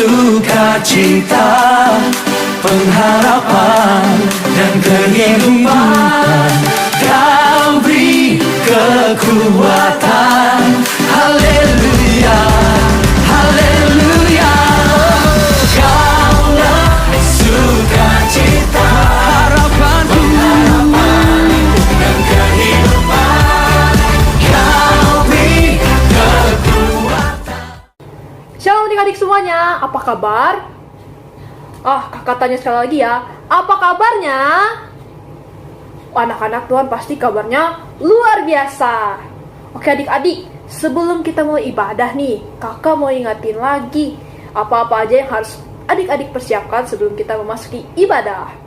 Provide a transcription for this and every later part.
sukacita, pengharapan dan kehidupan. Kau beri kekuatan. Haleluya, haleluya. Kaulah sukacita, harapanku dan kehidupan. Kau beri kekuatan. Shalom adik-adik semuanya, apa kabar? Kakak tanya sekali lagi ya, apa kabarnya? Anak-anak Tuhan pasti kabarnya luar biasa. Oke adik-adik, sebelum kita mulai ibadah nih, kakak mau ingatin lagi apa-apa aja yang harus adik-adik persiapkan sebelum kita memasuki ibadah.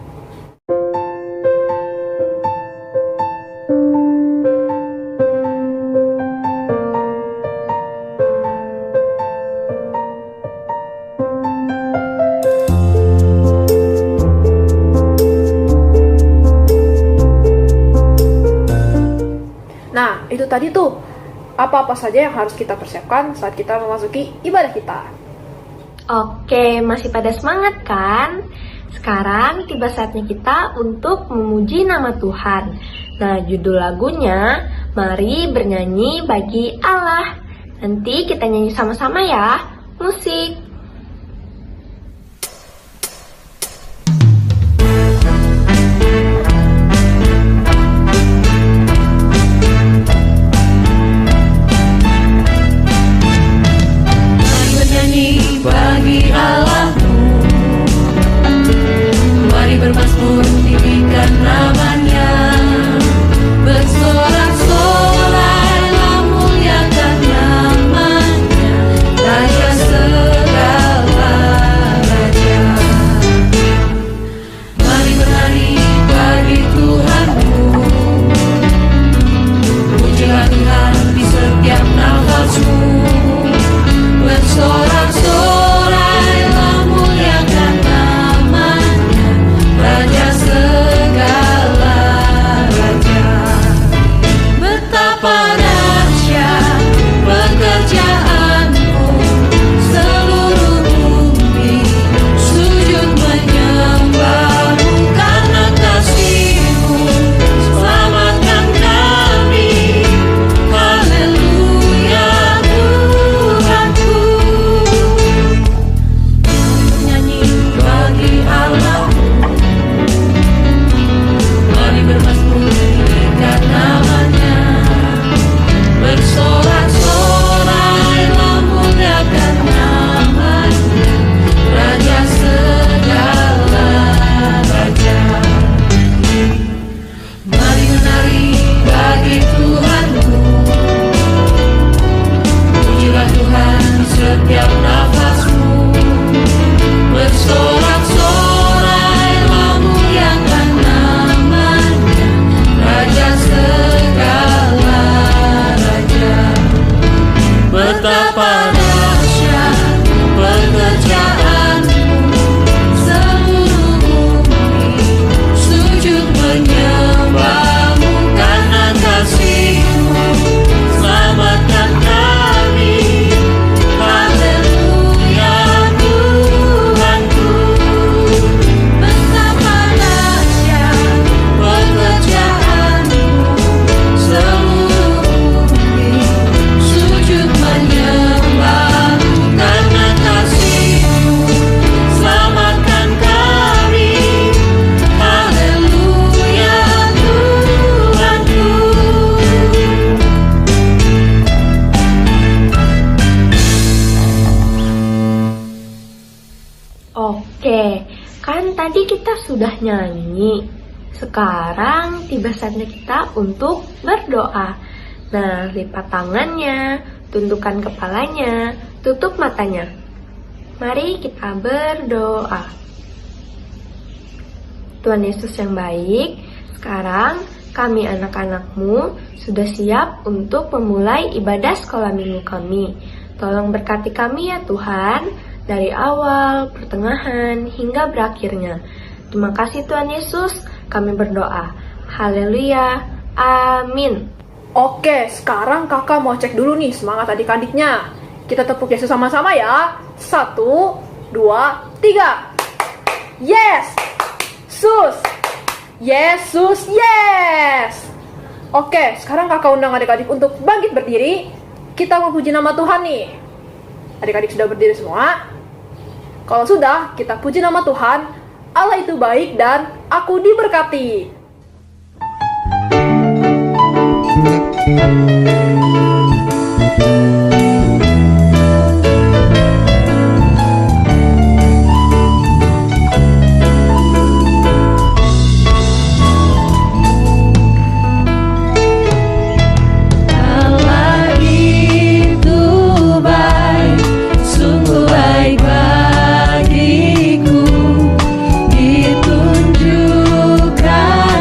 Nah, itu tadi tuh apa-apa saja yang harus kita persiapkan saat kita memasuki ibadah kita. Oke, masih pada semangat kan? Sekarang tiba saatnya kita untuk memuji nama Tuhan. Nah, judul lagunya Mari Bernyanyi Bagi Allah. Nanti kita nyanyi sama-sama ya. Musik. Bagi Allahmu, mari bermazmur tinggikan namanya, bersorak-sorai muliakan namanya, Raja segala raja. Mari bernyanyi bagi Tuhanmu, pujilah Tuhan di setiap nafasmu, bersorak-sorailah muliakan namanya, Raja segala raja. Betapa dahsyat pekerjaanmu, seluruh bumi sujud menyembahmu karena kasih-Mu. Selamatkan kami, haleluya Tuhanku. Nyanyi bagi Allahmu, mari bermazmur tinggikan namanya, bersorak-sorailah muliakan namanya, Raja segala raja. Mari menari bagi Tuhanmu, pujilah Tuhan di setiap nafasmu, bersorak-sorailah muliakan namanya, Raja segala raja. Betapa dahsyat pekerjaanmu, seluruh bumi sujud menyembahmu karena kasih-Mu. Selamatkan kami, haleluya Tuhanku. Betapa dahsyat pekerjaanmu, seluruh bumi sujud menyembahmu karena kasih-Mu. Selamatkan kami, haleluya Tuhanku. Oke, kan tadi kita sudah nyanyi. Sekarang tiba saatnya kita untuk berdoa. Nah, lipat tangannya, tundukkan kepalanya, tutup matanya. Mari kita berdoa. Tuhan Yesus yang baik, sekarang kami anak-anak-Mu sudah siap untuk memulai ibadah sekolah minggu kami. Tolong berkati kami ya Tuhan, dari awal, pertengahan, hingga berakhirnya. Terima kasih Tuhan Yesus, kami berdoa. Haleluya, amin. Oke, sekarang kakak mau cek dulu nih semangat adik-adiknya. Kita tepuk Yesus sama-sama ya. 1, 2, 3. Yes! Sus! Yesus, yes! Oke, sekarang kakak undang adik-adik untuk bangkit berdiri. Kita mau puji nama Tuhan nih. Adik-adik sudah berdiri semua? Kalau sudah, kita puji nama Tuhan. Allah itu baik dan aku diberkati. Allah itu baik, sungguh baik bagiku, ditunjukkan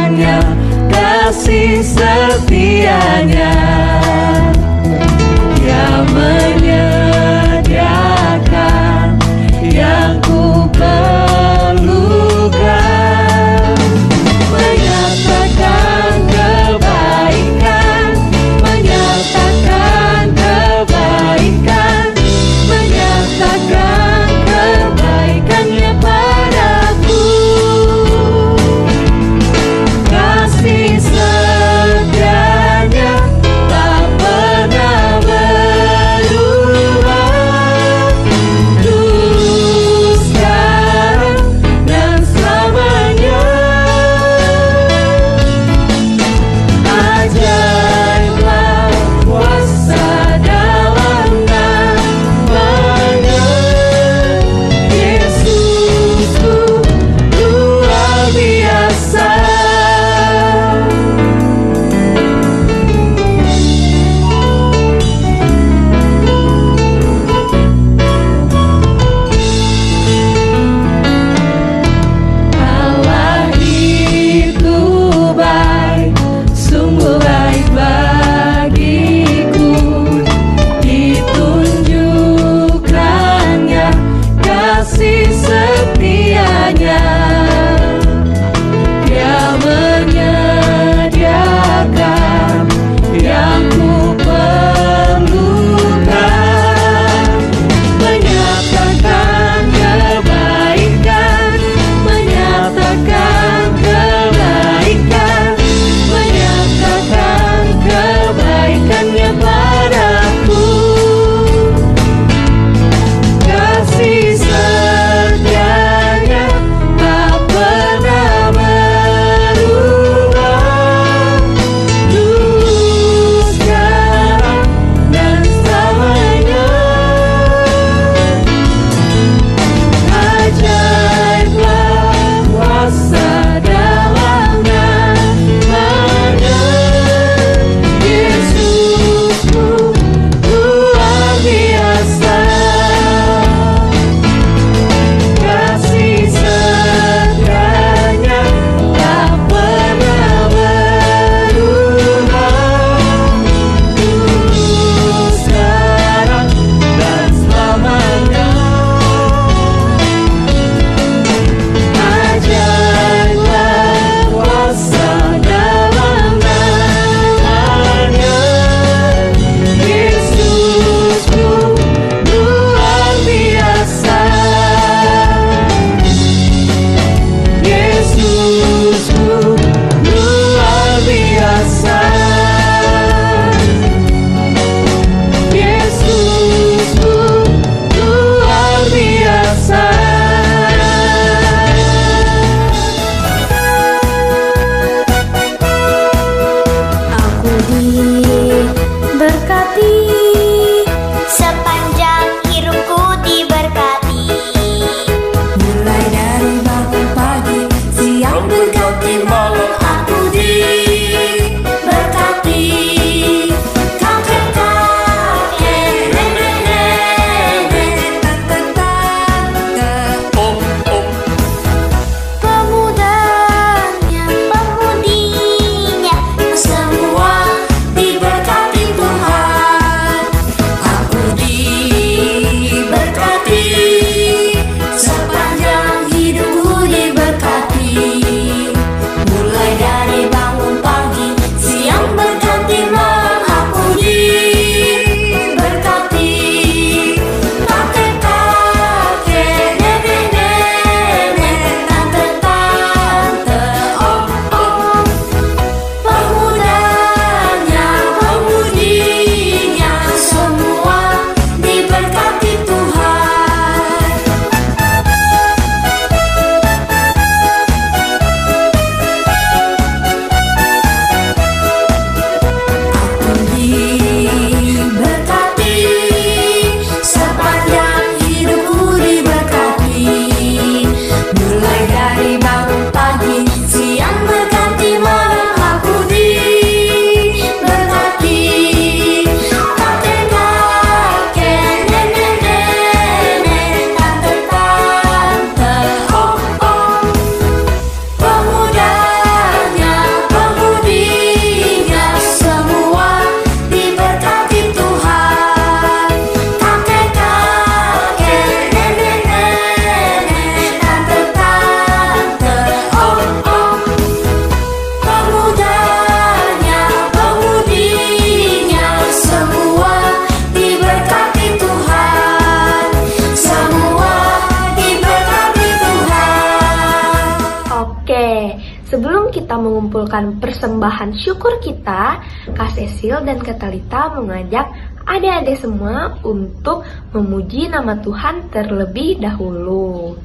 mengumpulkan persembahan syukur kita, Kak Cecil dan Kak Talita mengajak adik-adik semua untuk memuji nama Tuhan terlebih dahulu.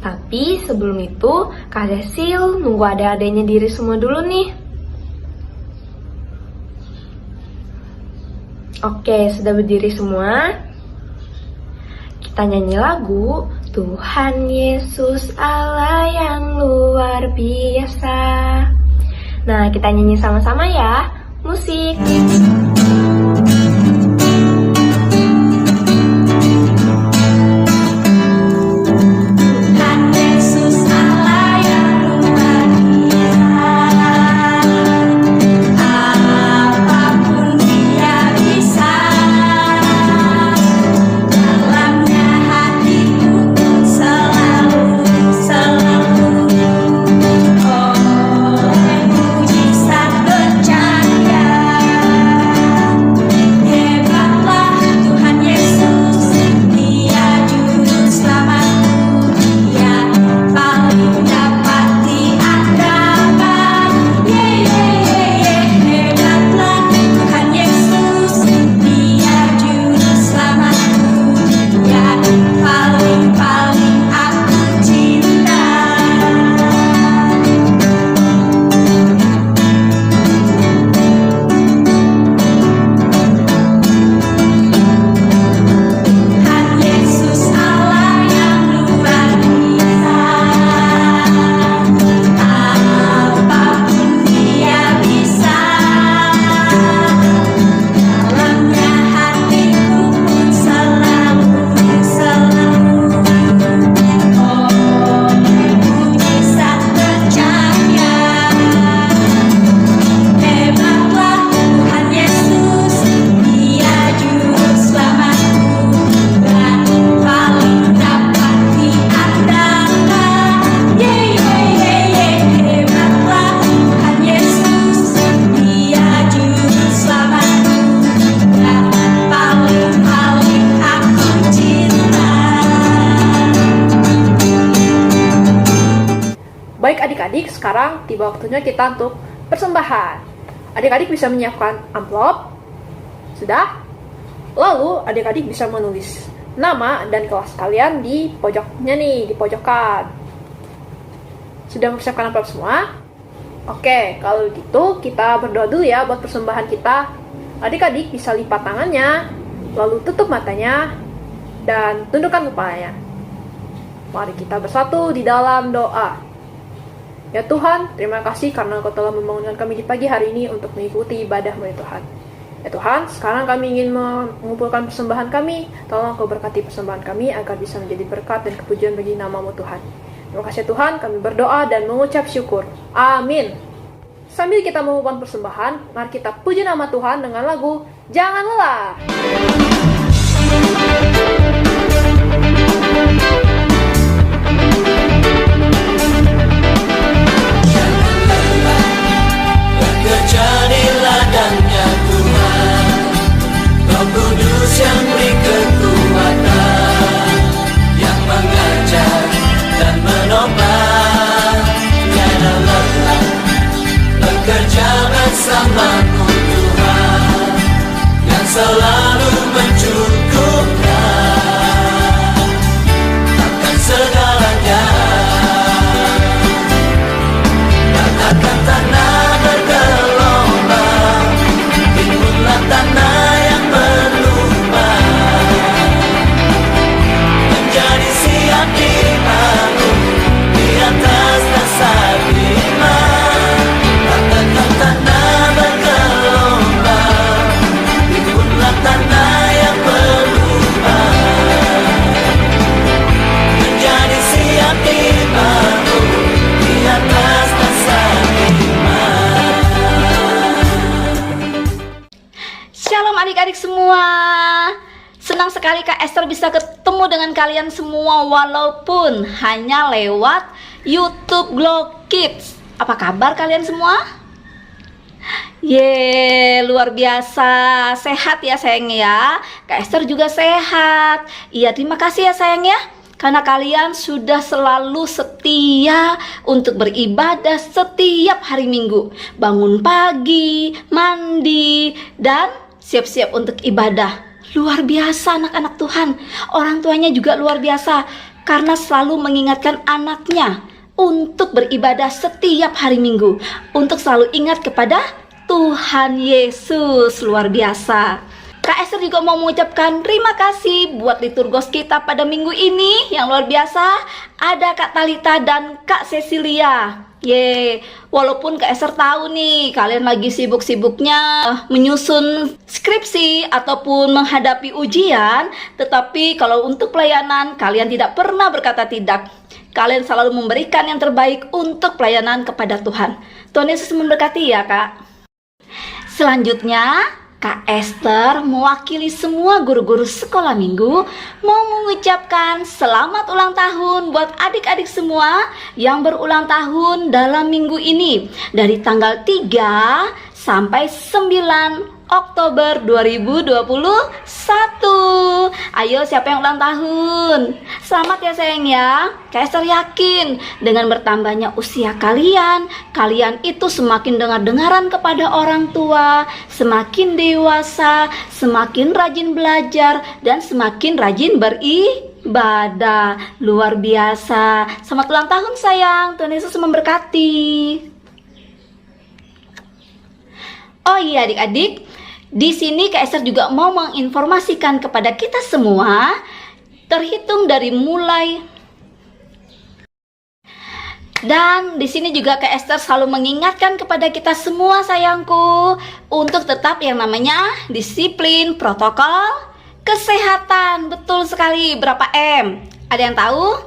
Tapi sebelum itu, Kak Cecil nunggu adik-adiknya diri semua dulu nih. Oke, sudah berdiri semua. Kita nyanyi lagu Tuhan Yesus Allah yang luar biasa. Nah, kita nyanyi sama-sama ya. Musik. Baik adik-adik, sekarang tiba waktunya kita untuk persembahan. Adik-adik bisa menyiapkan amplop. Sudah? Lalu adik-adik bisa menulis nama dan kelas kalian di pojoknya nih, di pojokan. Sudah mempersiapkan amplop semua? Oke, kalau gitu kita berdoa dulu ya buat persembahan kita. Adik-adik bisa lipat tangannya, lalu tutup matanya, dan tundukkan kepalanya. Mari kita bersatu di dalam doa. Ya Tuhan, terima kasih karena Engkau telah membangunkan kami di pagi hari ini untuk mengikuti ibadah-Mu ya Tuhan. Ya Tuhan, sekarang kami ingin mengumpulkan persembahan kami. Tolong Engkau berkati persembahan kami agar bisa menjadi berkat dan kepujian bagi nama-Mu Tuhan. Terima kasih Tuhan, kami berdoa dan mengucap syukur. Amin. Sambil kita mengumpulkan persembahan, mari kita puji nama Tuhan dengan lagu Jangan Lelah. Bekerja di ladangnya Tuhan, Roh Kudus yang beri kekuatan, yang mengajar dan menopang. Tiada lelah bekerja bersamaku Tuhan, yang selalu mencukupkan akan segalanya. Katakan tanah bergelombang, timbullah tanah yang berlubang, menjadi siap dibangun di atas dasar iman. Katakan tanah bergelombang, timbullah tanah yang berlubang, menjadi siap dibangun di atas dasar iman. Shalom adik-adik semua. Senang sekali Kak Esther bisa ketemu dengan kalian semua walaupun hanya lewat YouTube Glow Kids. Apa kabar kalian semua? Luar biasa. Sehat ya sayang ya. Kak Esther juga sehat. Iya, terima kasih ya sayang ya. karena kalian sudah selalu setia untuk beribadah setiap hari Minggu. Bangun pagi, mandi, dan siap-siap untuk ibadah. Luar biasa anak-anak Tuhan. Orang tuanya juga luar biasa karena selalu mengingatkan anaknya untuk beribadah setiap hari Minggu, untuk selalu ingat kepada Tuhan Yesus. Luar biasa. Kak Esther juga mau mengucapkan terima kasih buat liturgos kita pada minggu ini yang luar biasa. Ada Kak Talita dan Kak Cecilia. Walaupun Kak Esther tahu nih kalian lagi sibuk-sibuknya menyusun skripsi ataupun menghadapi ujian, tetapi kalau untuk pelayanan kalian tidak pernah berkata tidak. Kalian selalu memberikan yang terbaik untuk pelayanan kepada Tuhan. Tuhan Yesus memberkati ya Kak. Selanjutnya Kak Esther mewakili semua guru-guru sekolah minggu mau mengucapkan selamat ulang tahun buat adik-adik semua yang berulang tahun dalam minggu ini dari tanggal 3 sampai 9 Oktober 2021. Ayo siapa yang ulang tahun? Selamat ya sayang ya. Kak Esther yakin dengan bertambahnya usia kalian itu semakin dengar-dengaran kepada orang tua, semakin dewasa, semakin rajin belajar, dan semakin rajin beribadah. Luar biasa. Selamat ulang tahun sayang. Tuhan Yesus memberkati. Oh iya adik-adik, di sini Kak Esther juga mau menginformasikan kepada kita semua, terhitung dari mulai. Dan di sini juga Kak Esther selalu mengingatkan kepada kita semua sayangku untuk tetap yang namanya disiplin protokol kesehatan. Betul sekali. Berapa M? Ada yang tahu?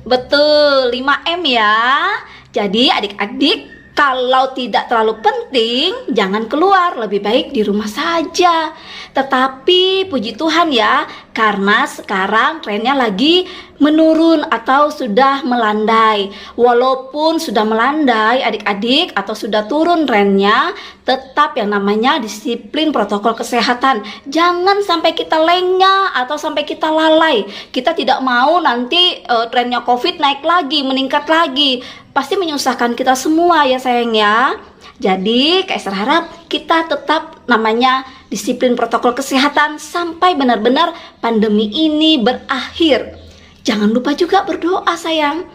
Betul, 5M ya. Jadi adik-adik, kalau tidak terlalu penting, jangan keluar, lebih baik di rumah saja. Tetapi puji Tuhan ya, karena sekarang trennya lagi menurun atau sudah melandai. Walaupun sudah melandai adik-adik atau sudah turun trennya, tetap yang namanya disiplin protokol kesehatan. Jangan sampai kita lengah atau sampai kita lalai. Kita tidak mau nanti trennya COVID naik lagi, meningkat lagi. Pasti menyusahkan kita semua ya sayang ya. Jadi Kak Esther harap kita tetap namanya disiplin protokol kesehatan sampai benar-benar pandemi ini berakhir. Jangan lupa juga berdoa sayang.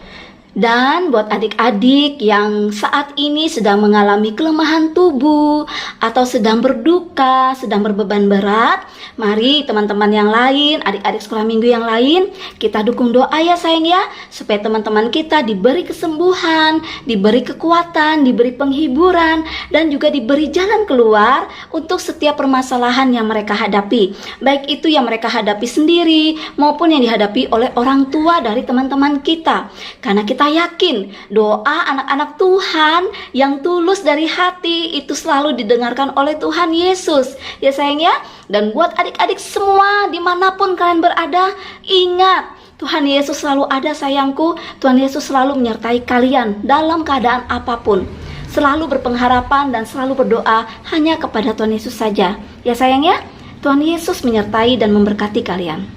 Dan buat adik-adik yang saat ini sedang mengalami kelemahan tubuh atau sedang berduka, sedang berbeban berat, mari teman-teman yang lain, adik-adik sekolah minggu yang lain, kita dukung doa ya sayang ya, supaya teman-teman kita diberi kesembuhan, diberi kekuatan, diberi penghiburan, dan juga diberi jalan keluar untuk setiap permasalahan yang mereka hadapi. Baik itu yang mereka hadapi sendiri maupun yang dihadapi oleh orang tua dari teman-teman kita. Karena kita yakin doa anak-anak Tuhan yang tulus dari hati itu selalu didengarkan oleh Tuhan Yesus ya sayang ya. Dan buat adik-adik semua dimanapun kalian berada, ingat Tuhan Yesus selalu ada sayangku. Tuhan Yesus selalu menyertai kalian dalam keadaan apapun. Selalu berpengharapan dan selalu berdoa hanya kepada Tuhan Yesus saja ya sayang ya. Tuhan Yesus menyertai dan memberkati kalian.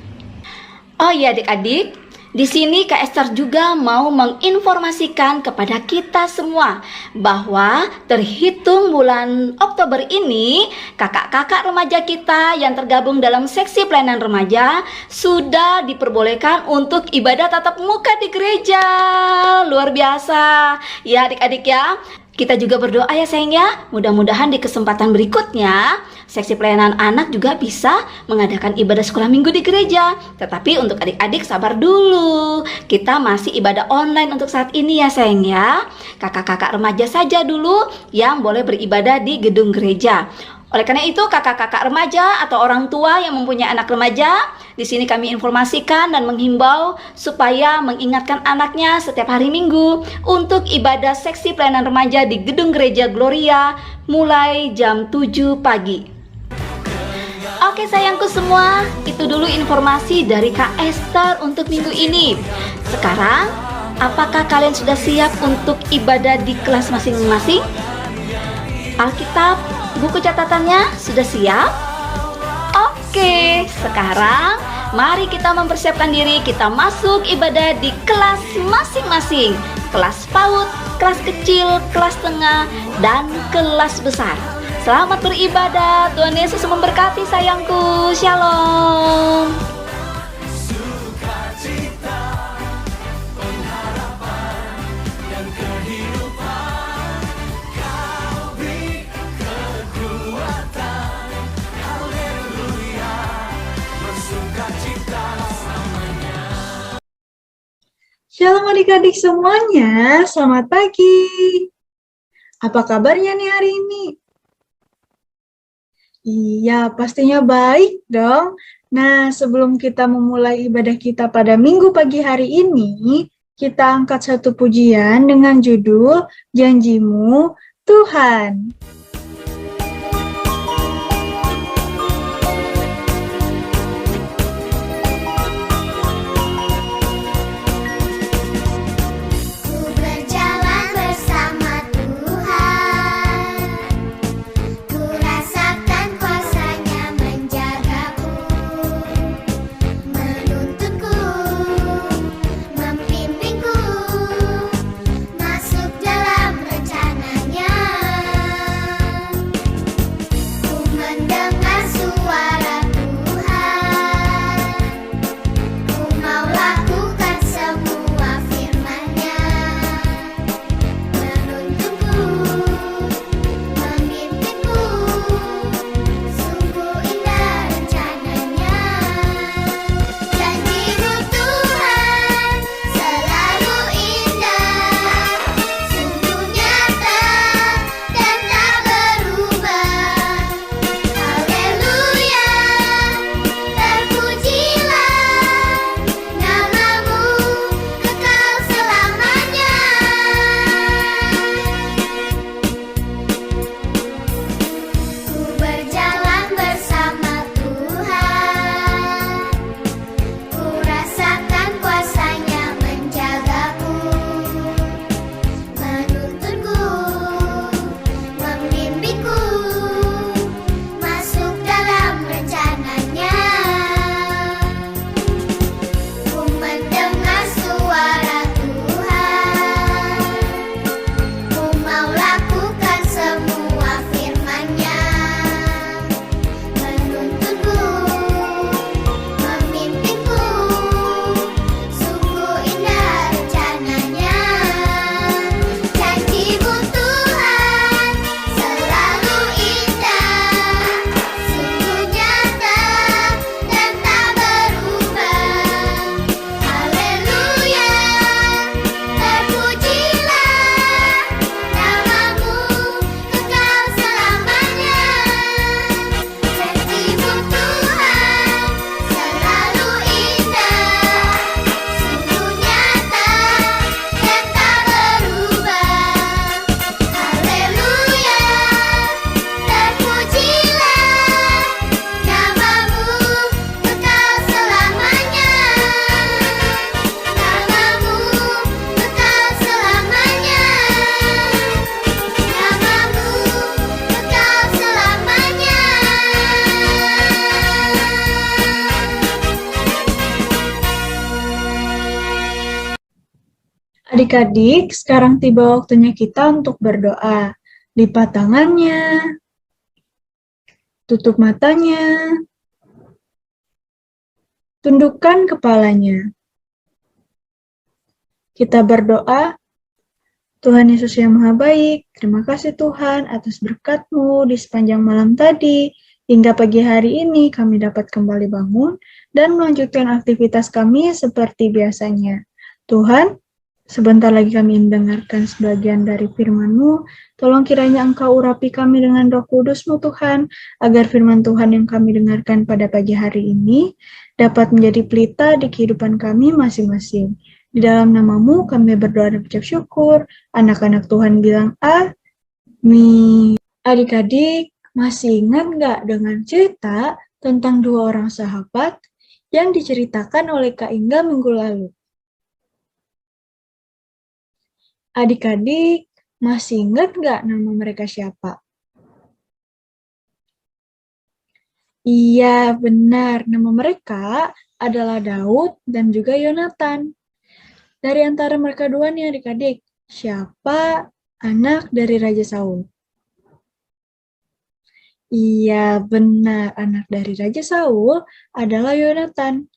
Oh iya adik-adik, di sini Kak Esther juga mau menginformasikan kepada kita semua bahwa terhitung bulan Oktober ini kakak-kakak remaja kita yang tergabung dalam seksi pelayanan remaja sudah diperbolehkan untuk ibadah tatap muka di gereja. Luar biasa ya adik-adik ya. Kita juga berdoa ya sayang ya, mudah-mudahan di kesempatan berikutnya seksi pelayanan anak juga bisa mengadakan ibadah sekolah minggu di gereja. Tetapi untuk adik-adik sabar dulu, kita masih ibadah online untuk saat ini ya sayang ya. Kakak-kakak remaja saja dulu yang boleh beribadah di gedung gereja. Oleh karena itu kakak-kakak remaja atau orang tua yang mempunyai anak remaja, di sini kami informasikan dan menghimbau supaya mengingatkan anaknya setiap hari Minggu untuk ibadah seksi pelayanan remaja di gedung gereja Gloria mulai jam 7 pagi. Oke sayangku semua, itu dulu informasi dari Kak Esther untuk minggu ini. Sekarang, apakah kalian sudah siap untuk ibadah di kelas masing-masing? Alkitab, buku catatannya sudah siap? Oke, sekarang Mari kita mempersiapkan diri, kita masuk ibadah di kelas masing-masing. Kelas PAUD, kelas kecil, kelas tengah, dan kelas besar. Selamat beribadah, Tuhan Yesus memberkati sayangku. Shalom. Shalom adik-adik semuanya, selamat pagi. Apa kabarnya nih hari ini? Iya, pastinya baik dong. Nah, sebelum kita memulai ibadah kita pada minggu pagi hari ini, kita angkat satu pujian dengan judul Janjimu Tuhan. Adik-adik, sekarang tiba waktunya kita untuk berdoa. Lipat tangannya, tutup matanya, tundukkan kepalanya. Kita berdoa, Tuhan Yesus yang Maha Baik, terima kasih Tuhan atas berkat-Mu di sepanjang malam tadi. Hingga pagi hari ini kami dapat kembali bangun dan melanjutkan aktivitas kami seperti biasanya. Tuhan, sebentar lagi kami mendengarkan sebagian dari firman-Mu. Tolong kiranya Engkau urapi kami dengan Roh Kudus-Mu Tuhan, agar firman Tuhan yang kami dengarkan pada pagi hari ini dapat menjadi pelita di kehidupan kami masing-masing. Di dalam nama-Mu kami berdoa dan ucap syukur. Anak-anak Tuhan bilang amin. Adik-adik, masih ingat nggak dengan cerita tentang dua orang sahabat yang diceritakan oleh Kak Inga minggu lalu? Adik-adik, masih ingat nggak nama mereka siapa? Iya, benar. Nama mereka adalah Daud dan juga Yonatan. Dari antara mereka dua nih adik-adik, siapa anak dari Raja Saul? Iya, benar. Anak dari Raja Saul adalah Yonatan.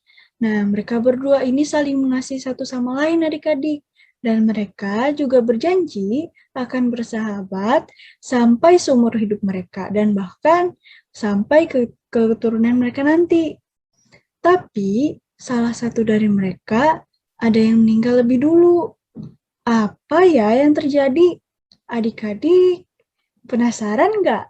Nah, mereka berdua ini saling mengasihi satu sama lain adik-adik. Dan mereka juga berjanji akan bersahabat sampai seumur hidup mereka. Dan bahkan sampai ke keturunan mereka nanti. Tapi, salah satu dari mereka ada yang meninggal lebih dulu. Apa ya yang terjadi? Adik-adik, penasaran nggak?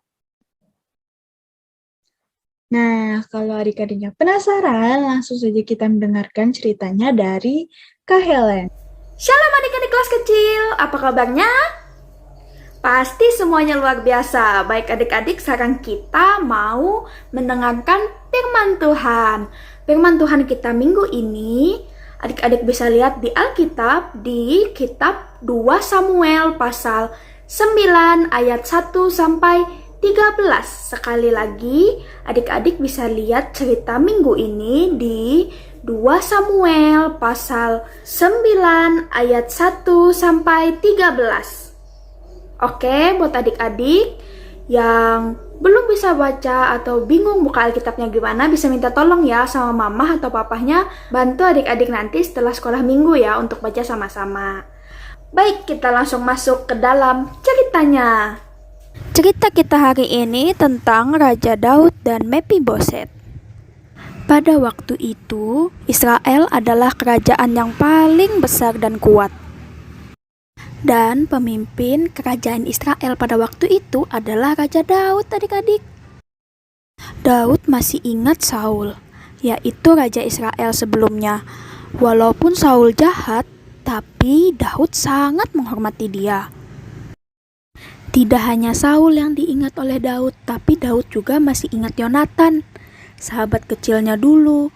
Nah, kalau adik-adiknya penasaran, langsung saja kita mendengarkan ceritanya dari Kak Helen. Shalom adik-adik kelas kecil, apa kabarnya? Pasti semuanya luar biasa. Baik adik-adik, sekarang kita mau mendengarkan firman Tuhan. Firman Tuhan kita minggu ini, adik-adik bisa lihat di Alkitab, di kitab 2 Samuel pasal 9 ayat 1 sampai 13. Sekali lagi, adik-adik bisa lihat cerita minggu ini di 2 Samuel pasal 9 ayat 1 sampai 13. Oke, buat adik-adik yang belum bisa baca atau bingung buka Alkitabnya gimana, bisa minta tolong ya sama mama atau papahnya bantu adik-adik nanti setelah sekolah minggu ya untuk baca sama-sama. Baik, kita langsung masuk ke dalam ceritanya. Cerita kita hari ini tentang Raja Daud dan Mephiboset. Pada waktu itu, Israel adalah kerajaan yang paling besar dan kuat. Dan pemimpin kerajaan Israel pada waktu itu adalah Raja Daud, adik-adik. Daud masih ingat Saul, yaitu Raja Israel sebelumnya. Walaupun Saul jahat, tapi Daud sangat menghormati dia. Tidak hanya Saul yang diingat oleh Daud, tapi Daud juga masih ingat Yonatan, sahabat kecilnya dulu.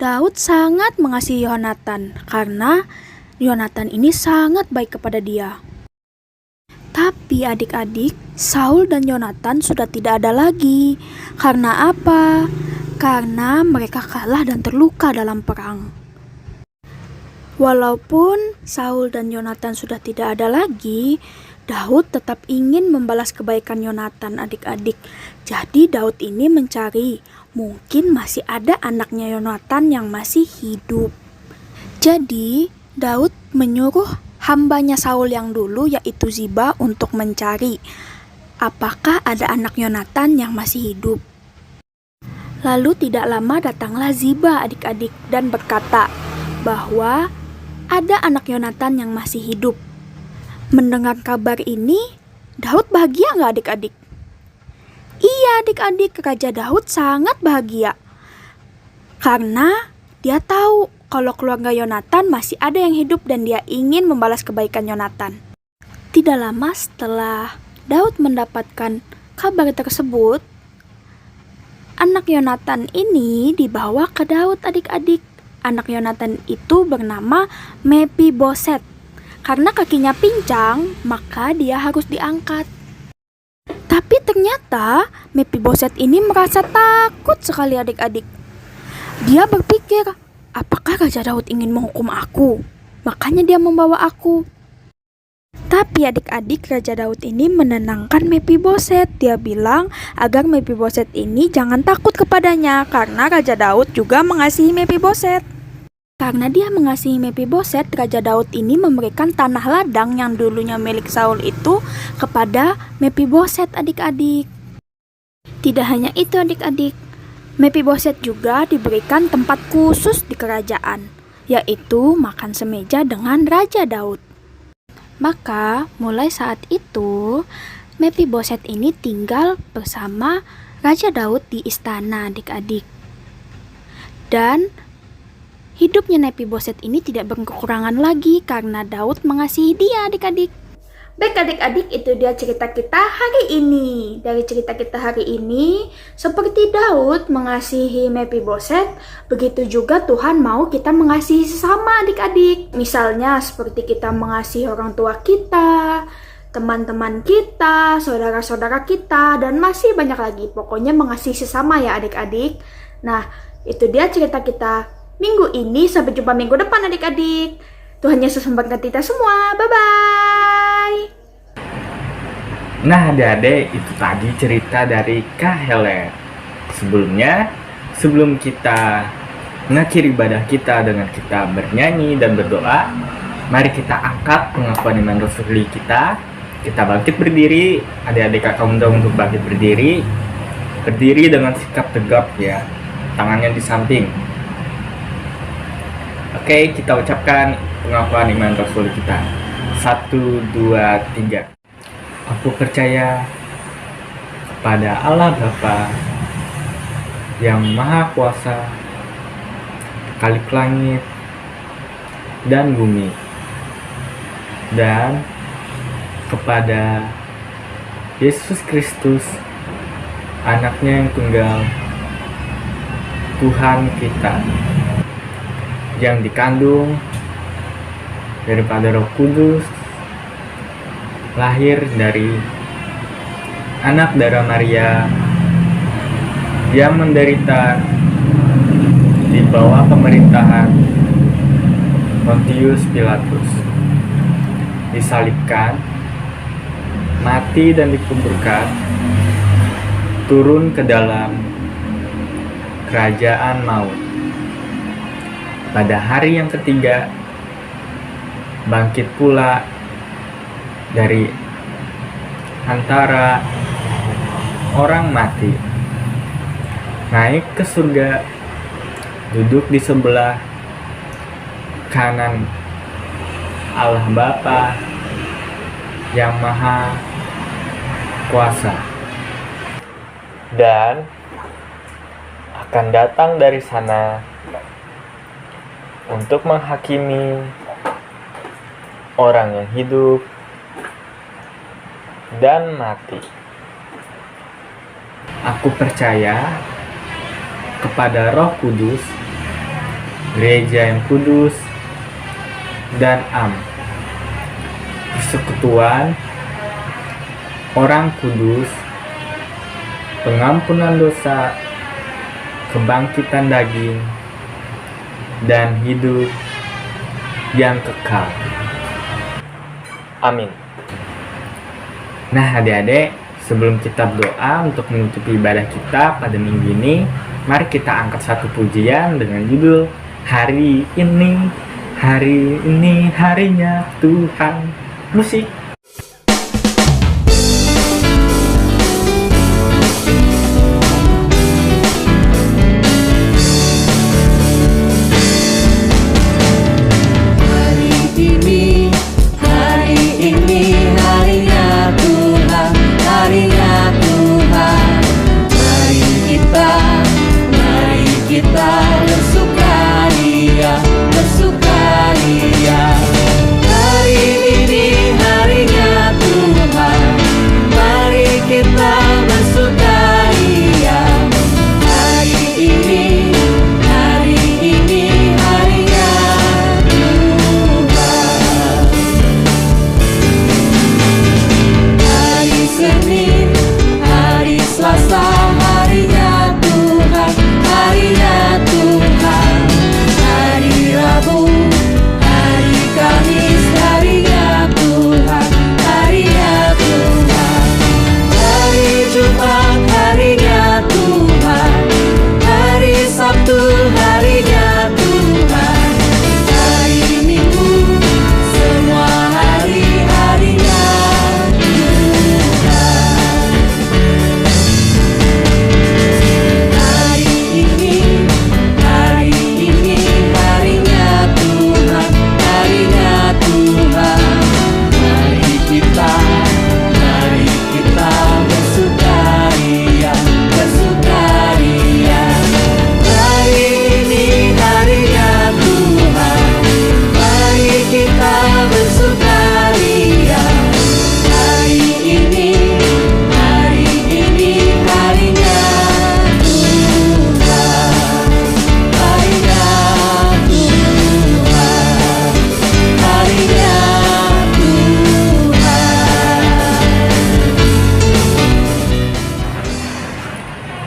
Daud sangat mengasihi Yonatan karena Yonatan ini sangat baik kepada dia. Tapi adik-adik, Saul dan Yonatan sudah tidak ada lagi. Karena apa? Karena mereka kalah dan terluka dalam perang. Walaupun Saul dan Yonatan sudah tidak ada lagi, Daud tetap ingin membalas kebaikan Yonatan, adik-adik. Jadi Daud ini mencari, mungkin masih ada anaknya Yonatan yang masih hidup. Jadi Daud menyuruh hambanya Saul yang dulu, yaitu Ziba, untuk mencari apakah ada anak Yonatan yang masih hidup. Lalu tidak lama datanglah Ziba, adik-adik, dan berkata bahwa ada anak Yonatan yang masih hidup. Mendengar kabar ini, Daud bahagia nggak adik-adik? Iya adik-adik, Raja Daud sangat bahagia. Karena dia tahu kalau keluarga Yonatan masih ada yang hidup dan dia ingin membalas kebaikan Yonatan. Tidak lama setelah Daud mendapatkan kabar tersebut, anak Yonatan ini dibawa ke Daud adik-adik. Anak Yonatan itu bernama Mephiboset. Karena kakinya pincang, maka dia harus diangkat. Tapi ternyata Mephiboset ini merasa takut sekali adik-adik. Dia berpikir, apakah Raja Daud ingin menghukum aku? Makanya dia membawa aku. Tapi adik-adik, Raja Daud ini menenangkan Mephiboset. Dia bilang agar Mephiboset ini jangan takut kepadanya, karena Raja Daud juga mengasihi Mephiboset. Karena dia mengasihi Mephiboset, Raja Daud ini memberikan tanah ladang yang dulunya milik Saul itu kepada Mephiboset adik-adik. Tidak hanya itu adik-adik, Mephiboset juga diberikan tempat khusus di kerajaan, yaitu makan semeja dengan Raja Daud. Maka mulai saat itu, Mephiboset ini tinggal bersama Raja Daud di istana adik-adik. Dan hidupnya Mephiboset ini tidak berkekurangan lagi karena Daud mengasihi dia adik-adik. Baik adik-adik, itu dia cerita kita hari ini. Dari cerita kita hari ini, seperti Daud mengasihi Mephiboset, begitu juga Tuhan mau kita mengasihi sesama adik-adik. Misalnya seperti kita mengasihi orang tua kita, teman-teman kita, saudara-saudara kita, dan masih banyak lagi. Pokoknya mengasihi sesama ya adik-adik. Nah, itu dia cerita kita minggu ini. Sampai jumpa minggu depan adik-adik. Tuhan Yesus memberkati kita semua. Bye-bye. Nah adik-adik, itu tadi cerita dari Kak Helen. Sebelum kita mengakhiri ibadah kita dengan kita bernyanyi dan berdoa, mari kita angkat pengakuan iman rasuli kita. Kita bangkit berdiri. Adik-adik kakak undang untuk bangkit berdiri. Berdiri dengan sikap tegap ya, tangannya di samping. Oke, kita ucapkan pengakuan iman rasuli kita. 1, 2, 3. Aku percaya kepada Allah Bapa yang Maha Kuasa, Khalik langit dan bumi, dan kepada Yesus Kristus, Anaknya yang tunggal, Tuhan kita, yang dikandung daripada Roh Kudus, lahir dari anak darah Maria, yang menderita di bawah pemerintahan Pontius Pilatus, disalibkan, mati dan dikuburkan, turun ke dalam kerajaan maut. Pada hari yang ketiga, bangkit pula dari antara orang mati, naik ke surga, duduk di sebelah kanan Allah Bapa yang Maha Kuasa, dan akan datang dari sana untuk menghakimi orang yang hidup dan mati. Aku percaya kepada Roh Kudus, gereja yang kudus dan am, persekutuan orang kudus, pengampunan dosa, kebangkitan daging, dan hidup yang kekal. Amin. Nah adik-adik, sebelum kita berdoa untuk menutupi ibadah kita pada minggu ini, mari kita angkat satu pujian dengan judul Hari ini harinya Tuhan. Musik.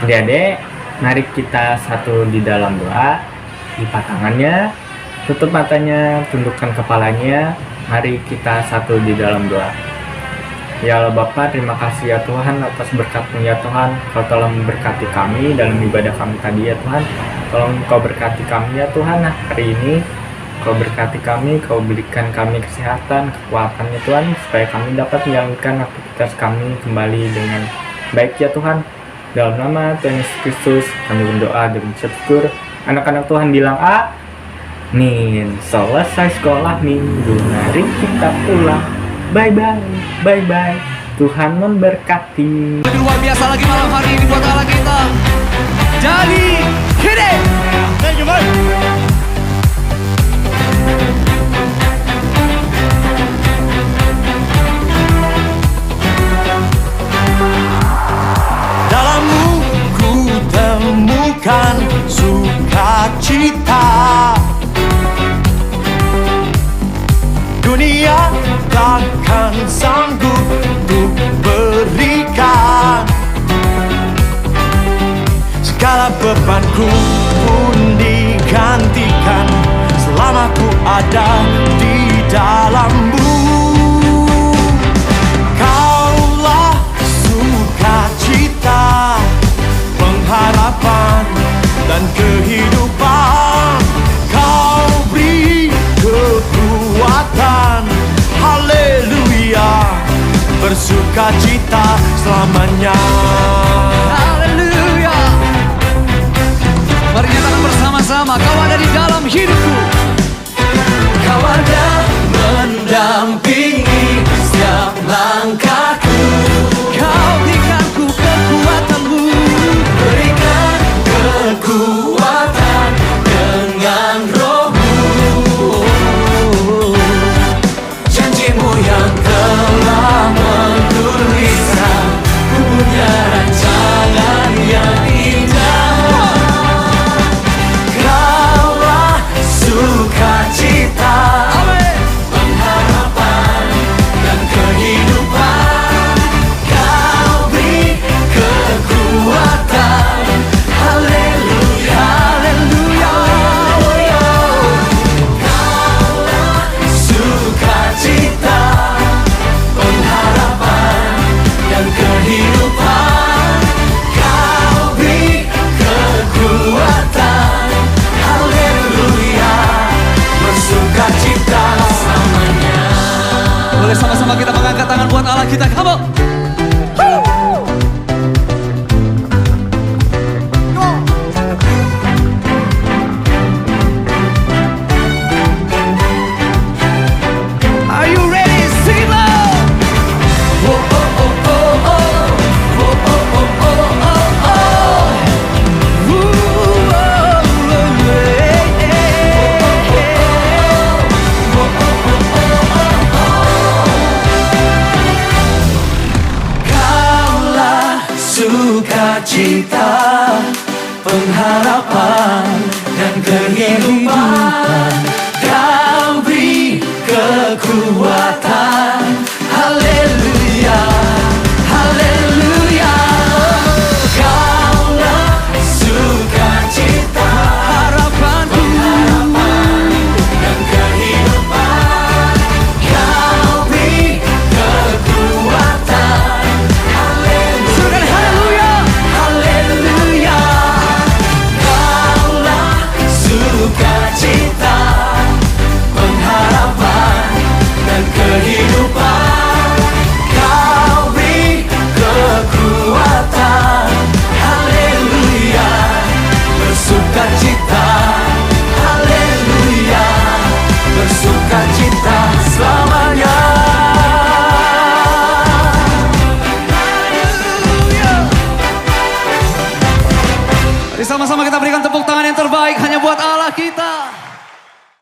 Adik-adik, mari kita satu di dalam doa. lipat tangannya, tutup matanya, tundukkan kepalanya. Mari kita satu di dalam doa. Ya Allah Bapa, terima kasih ya Tuhan atas berkat-Mu ya Tuhan. Kau telah memberkati kami dalam ibadah kami tadi ya Tuhan. Tolong Kau berkati kami ya Tuhan hari ini. Kau berkati kami, Kau berikan kami kesehatan, kekuatan ya Tuhan, supaya kami dapat menjalankan aktivitas kami kembali dengan baik ya Tuhan. Dalam nama Tuhan Yesus Kristus kami berdoa dan bersyukur. Anak-anak Tuhan bilang amin. Selesai sekolah minggu, mari kita pulang. Bye-bye, bye-bye. Tuhan memberkati. Lebih luar biasa lagi malam hari ini buat Allah kita. Jadi, hit it! Thank you, man. Dalammu ku temukan sukacita. Dunia takkan sanggup untuk berikan. Segala bebanku pun digantikan selama ku ada di dalam-Mu. Kaulah sukacita, pengharapan dan kehidupan. Kau beri kekuatan, haleluya, bersukacita selamanya. Haleluya. Mari nyatakan bersama-sama, Kau ada di dalam hidupku. Kau ada mendampingi setiap langkahku. Kau berikan ku kekuatan-Mu, berikan kekuatan dengan Roh-Mu. Janji-Mu yang telah menuliskan, ku punya rancangan yang indah. Kaulah sukacita, pengharapan dan kehidupan. Kau beri kekuatan, haleluya, haleluya. Kaulah sukacita, pengharapan dan kehidupan. Kau beri kekuatan, haleluya, bersukacita selamanya. Boleh sama-sama kita mengangkat tangan buat Allah kita, come on. Are you ready? Sing it loud. Oh, oh, oh, oh, oh. Oh, oh, oh, oh, oh, oh. Ooh, oh, yeah, yeah. Oh, oh, oh, oh, oh, oh. Kaulah sukacita, pengharapan dan kehidupan.